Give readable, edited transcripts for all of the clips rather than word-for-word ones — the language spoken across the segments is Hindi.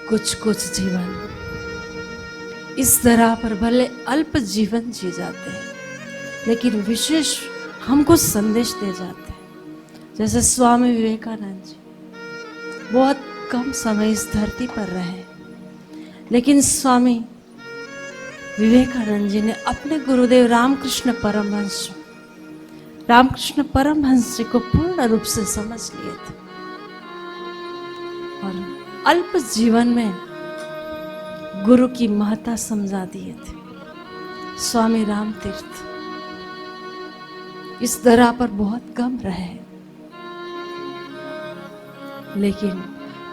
कुछ कुछ जीवन इस तरह पर भले अल्प जीवन जी जाते हैं, लेकिन विशेष हमको संदेश दे जाते हैं। जैसे स्वामी विवेकानंद जी बहुत कम समय इस धरती पर रहे, लेकिन स्वामी विवेकानंद जी ने अपने गुरुदेव रामकृष्ण परमहंस जी को पूर्ण रूप से समझ लिए थे और अल्प जीवन में गुरु की महत्ता समझा दिए थे। स्वामी राम तीर्थ इस धरा पर बहुत कम रहे, लेकिन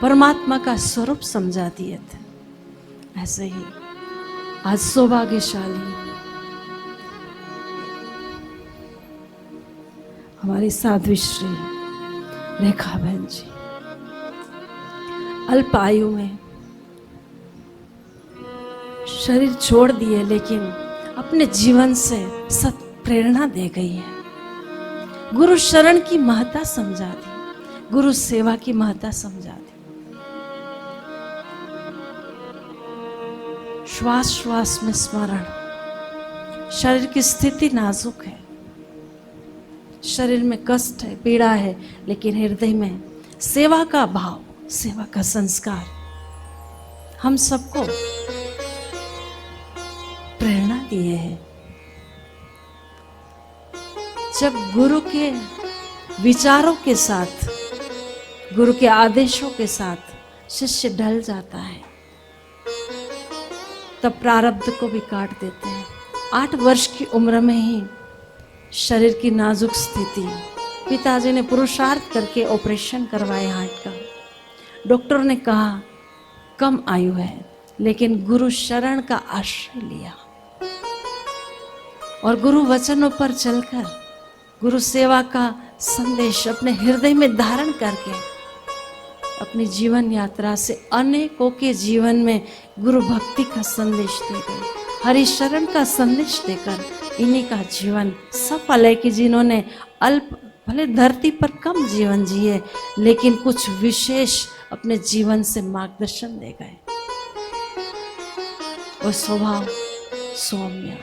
परमात्मा का स्वरूप समझा दिए थे। ऐसे ही आज सौभाग्यशाली हमारी साध्वी श्री रेखा बहन जी अल्प आयु में शरीर छोड़ दिए, लेकिन अपने जीवन से सत प्रेरणा दे गई है। गुरु शरण की महत्ता समझा दी, गुरु सेवा की महत्ता समझा दी। श्वास श्वास में स्मरण। शरीर की स्थिति नाजुक है, शरीर में कष्ट है, पीड़ा है, लेकिन हृदय में सेवा का भाव, सेवा का संस्कार हम सबको प्रेरणा दिए हैं। जब गुरु के विचारों के साथ, गुरु के आदेशों के साथ शिष्य ढल जाता है, तब प्रारब्ध को भी काट देते हैं। 8 वर्ष की उम्र में ही शरीर की नाजुक स्थिति, पिताजी ने पुरुषार्थ करके ऑपरेशन करवाए हार्ट का। डॉक्टर ने कहा कम आयु है, लेकिन गुरु शरण का आश्रय लिया और गुरु वचनों पर चलकर गुरु सेवा का संदेश अपने हृदय में धारण करके अपनी जीवन यात्रा से अनेकों के जीवन में गुरु भक्ति का संदेश दे गए, हरि शरण का संदेश देकर इन्हीं का जीवन सफल है कि जिन्होंने अल्प भले धरती पर कम जीवन जिए, लेकिन कुछ विशेष अपने जीवन से मार्गदर्शन दे गए। और स्वभाव सौम्य,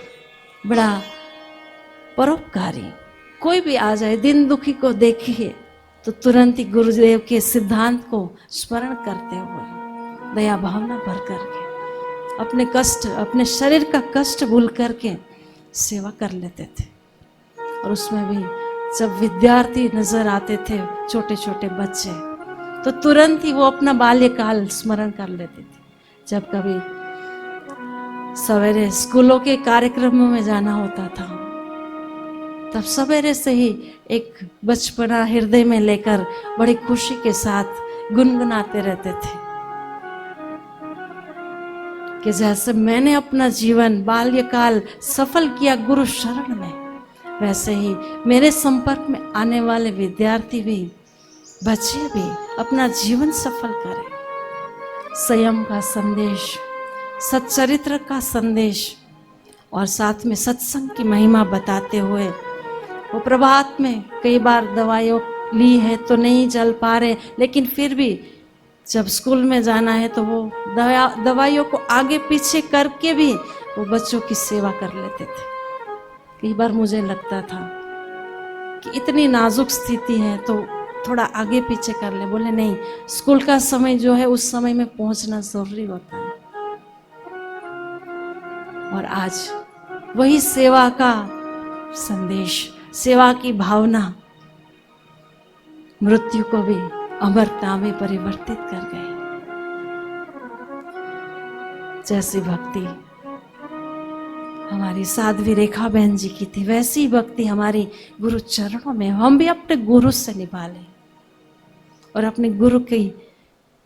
बड़ा परोपकारी। कोई भी आ जाए, दिन दुखी को देखिए तो तुरंत ही गुरुदेव के सिद्धांत को स्मरण करते हुए दया भावना भर करके अपने कष्ट, अपने शरीर का कष्ट भूल करके सेवा कर लेते थे। और उसमें भी जब विद्यार्थी नजर आते थे, छोटे छोटे बच्चे, तो तुरंत ही वो अपना बाल्यकाल स्मरण कर लेते थे। जब कभी सवेरे स्कूलों के कार्यक्रमों में जाना होता था, तब सवेरे से ही एक बचपना हृदय में लेकर बड़ी खुशी के साथ गुनगुनाते रहते थे कि जैसे मैंने अपना जीवन बाल्यकाल सफल किया गुरु शरण में, वैसे ही मेरे संपर्क में आने वाले विद्यार्थी भी, बच्चे भी अपना जीवन सफल करें। संयम का संदेश, सच्चरित्र का संदेश और साथ में सत्संग की महिमा बताते हुए वो प्रभात में कई बार दवाइयों ली है तो नहीं चल पा रहे, लेकिन फिर भी जब स्कूल में जाना है तो वो दवाइयों को आगे पीछे करके भी वो बच्चों की सेवा कर लेते थे। कई बार मुझे लगता था कि इतनी नाजुक स्थिति है तो थोड़ा आगे पीछे कर ले। बोले नहीं, स्कूल का समय जो है उस समय में पहुंचना जरूरी होता है। और आज वही सेवा का संदेश, सेवा की भावना मृत्यु को भी अमरता में परिवर्तित कर गई। जैसी भक्ति हमारी साध्वी रेखा बहन जी की थी, वैसी भक्ति हमारी गुरु चरणों में हम भी अपने गुरु से निभालें और अपने गुरु की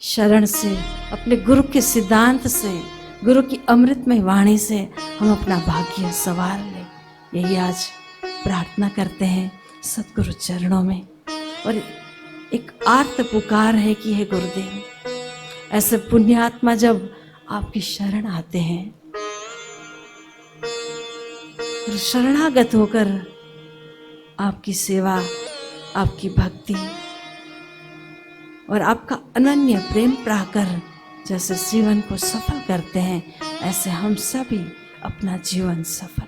शरण से, अपने गुरु के सिद्धांत से, गुरु की अमृतमय वाणी से हम अपना भाग्य संवार लें। यही आज प्रार्थना करते हैं सतगुरु चरणों में। और एक आर्त पुकार है कि हे गुरुदेव, ऐसे पुण्यात्मा जब आपकी शरण आते हैं और शरणागत होकर आपकी सेवा, आपकी भक्ति और आपका अनन्य प्रेम पाकर जैसे जीवन को सफल करते हैं, ऐसे हम सभी अपना जीवन सफल